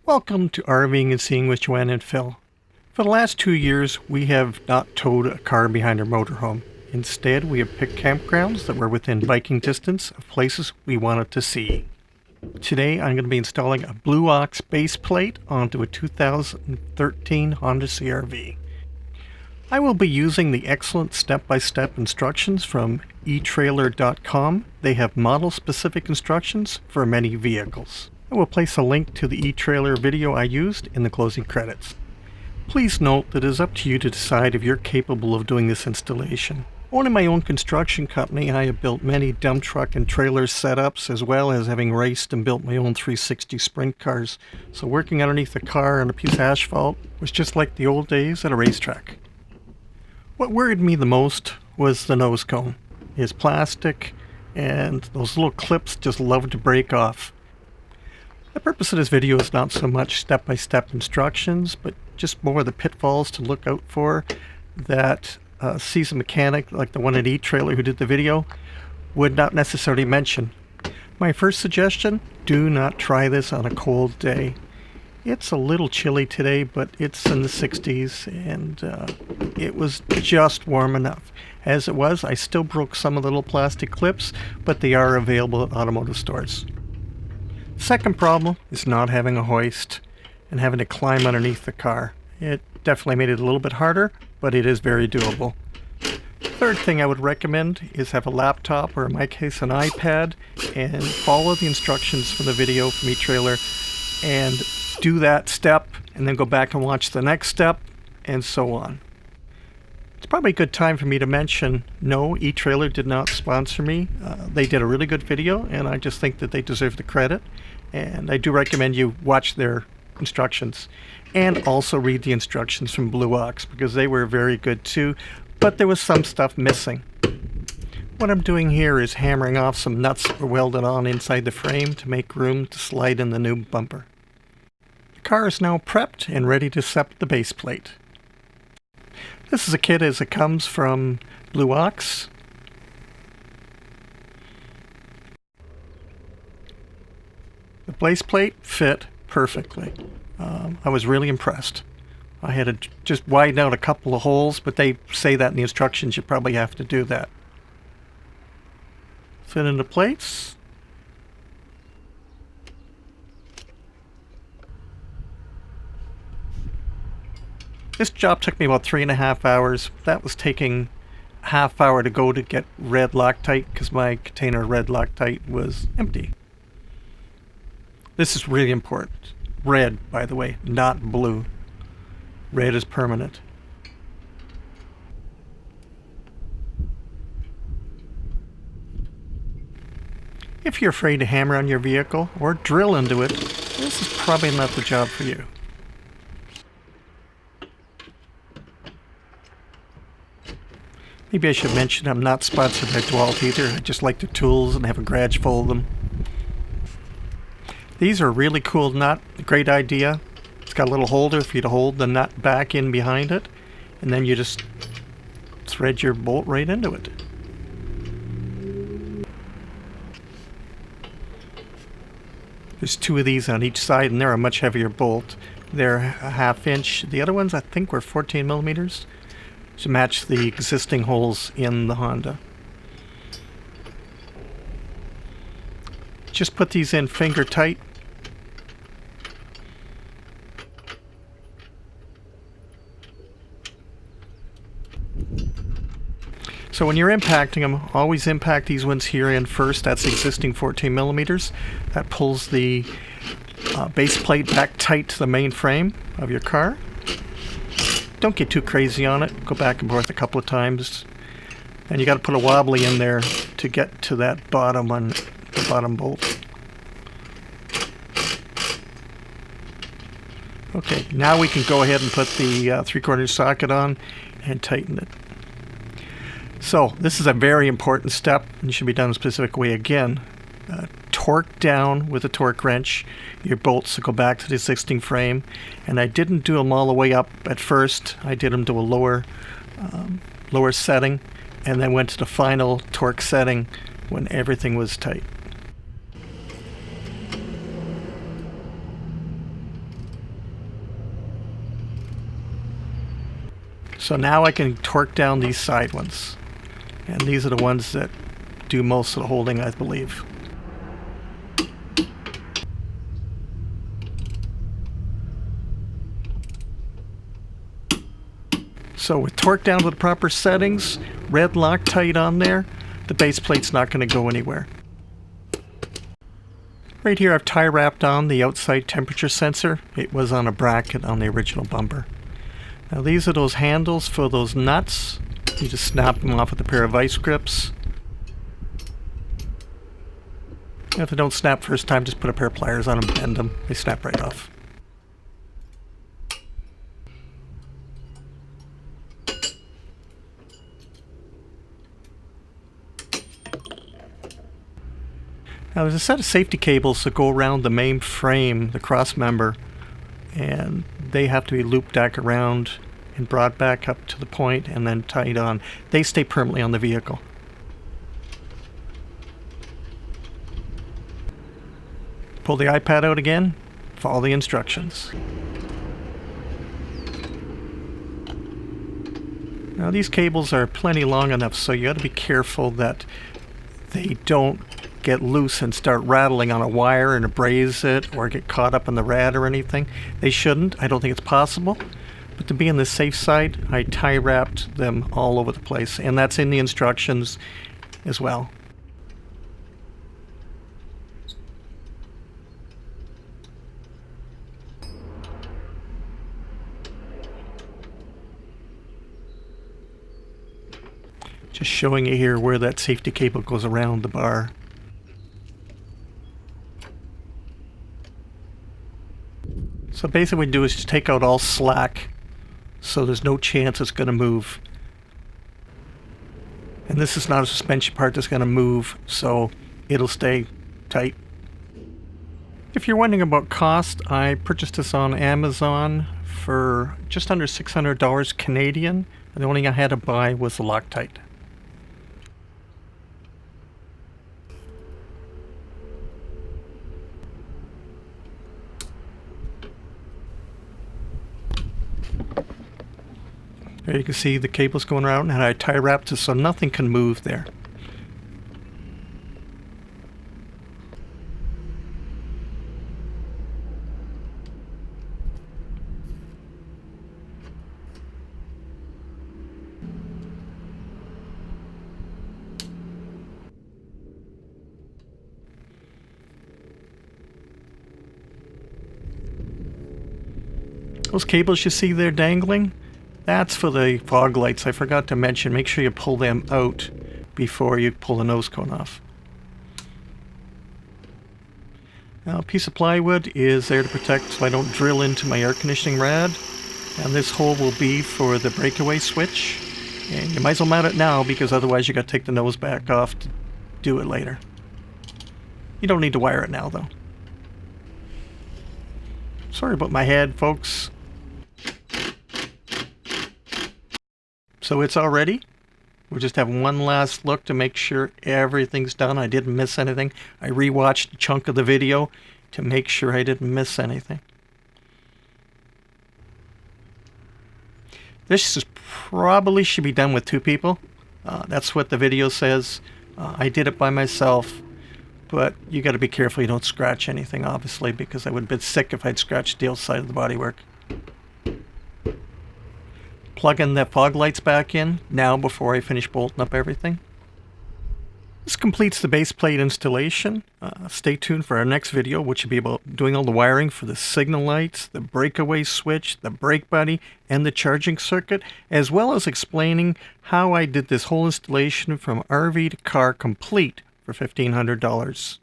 Welcome to Rving and Seeing with Joanne and Phil. For the last 2 years, we have not towed a car behind our motorhome. Instead, we have picked campgrounds that were within biking distance of places we wanted to see. Today, I'm going to be installing a Blue Ox base plate onto a 2013 Honda CRV. I will be using the excellent step-by-step instructions from etrailers.com. They have model-specific instructions for many vehicles. I will place a link to the eTrailer video I used in the closing credits. Please note that it is up to you to decide if you're capable of doing this installation. Owning my own construction company, I have built many dump truck and trailer setups, as well as having raced and built my own 360 sprint cars. So working underneath a car on a piece of asphalt was just like the old days at a racetrack. What worried me the most was the nose cone. It's plastic, and those little clips just love to break off. The purpose of this video is not so much step-by-step instructions, but just more the pitfalls to look out for that a seasoned mechanic like the one at eTrailer who did the video would not necessarily mention. My first suggestion, do not try this on a cold day. It's a little chilly today, but it's in the 60s, and it was just warm enough. As it was, I still broke some of the little plastic clips, but they are available at automotive stores. Second problem is not having a hoist and having to climb underneath the car. It definitely made it a little bit harder, but it is very doable. Third thing I would recommend is have a laptop, or in my case an iPad, and follow the instructions from the video from eTrailer and do that step and then go back and watch the next step, and so on. It's probably a good time for me to mention, no, eTrailer did not sponsor me. They did a really good video, and I just think that they deserve the credit. And I do recommend you watch their instructions and also read the instructions from Blue Ox, because they were very good too, but there was some stuff missing. What I'm doing here is hammering off some nuts that were welded on inside the frame to make room to slide in the new bumper. The car is now prepped and ready to set the base plate. This is a kit as it comes from Blue Ox. The base plate fit perfectly. I was really impressed. I had to just widen out a couple of holes, but they say that in the instructions you probably have to do that. Fit into plates. This job took me about 3.5 hours. That was taking a half hour to go to get red Loctite because my container of red Loctite was empty. This is really important. Red, by the way, not blue. Red is permanent. If you're afraid to hammer on your vehicle or drill into it, this is probably not the job for you. Maybe I should mention I'm not sponsored by Dwalt either. I just like their tools and have a garage full of them. These are a really cool nut. Great idea. It's got a little holder for you to hold the nut back in behind it, and then you just thread your bolt right into it. There's 2 of these on each side, and they're a much heavier bolt. They're a 1/2 inch. The other ones I think were 14 millimeters to match the existing holes in the Honda. Just put these in finger tight. So when you're impacting them, always impact these ones here in first. That's existing 14 millimeters. That pulls the base plate back tight to the main frame of your car. Don't get too crazy on it. Go back and forth a couple of times. And you got to put a wobbly in there to get to that bottom one, the bottom bolt. Okay, now we can go ahead and put the 3/4 socket on and tighten it. So this is a very important step, and it should be done a specific way again. Torque down with a torque wrench your bolts to go back to the existing frame, and I didn't do them all the way up at first. I did them to a lower setting, and then went to the final torque setting when everything was tight. So now I can torque down these side ones. And these are the ones that do most of the holding, I believe. So with torque down to the proper settings, red Loctite on there, the base plate's not going to go anywhere. Right here I've tie wrapped on the outside temperature sensor. It was on a bracket on the original bumper. Now these are those handles for those nuts. You just snap them off with a pair of vice grips. If they don't snap first time, just put a pair of pliers on them, bend them, they snap right off. Now there's a set of safety cables that go around the main frame, the cross member, and they have to be looped back around and brought back up to the point and then tied on. They stay permanently on the vehicle. Pull the iPad out again, follow the instructions. Now these cables are plenty long enough, so you got to be careful that they don't get loose and start rattling on a wire and abrase it or get caught up in the rad or anything. They shouldn't. I don't think it's possible. But to be on the safe side, I tie wrapped them all over the place, and that's in the instructions as well. Just showing you here where that safety cable goes around the bar. So basically what we do is just take out all slack so there's no chance it's going to move. And this is not a suspension part that's going to move, so it'll stay tight. If you're wondering about cost, I purchased this on Amazon for just under $600 Canadian, and the only thing I had to buy was the Loctite. There you can see the cables going around, and I tie wrapped it so nothing can move there. Those cables you see there dangling, that's for the fog lights. I forgot to mention, make sure you pull them out before you pull the nose cone off. Now a piece of plywood is there to protect so I don't drill into my air conditioning rad. And this hole will be for the breakaway switch. And you might as well mount it now because otherwise you got to take the nose back off to do it later. You don't need to wire it now though. Sorry about my head, folks. So it's all ready. We'll just have one last look to make sure everything's done. I didn't miss anything. I rewatched a chunk of the video to make sure I didn't miss anything. This is probably should be done with 2 people. That's what the video says. I did it by myself, but you got to be careful you don't scratch anything, obviously, because I would have been sick if I'd scratched the outside of the bodywork. Plugging the fog lights back in now before I finish bolting up everything. This completes the base plate installation. Stay tuned for our next video, which will be about doing all the wiring for the signal lights, the breakaway switch, the brake buddy, and the charging circuit, as well as explaining how I did this whole installation from RV to car complete for $1,500.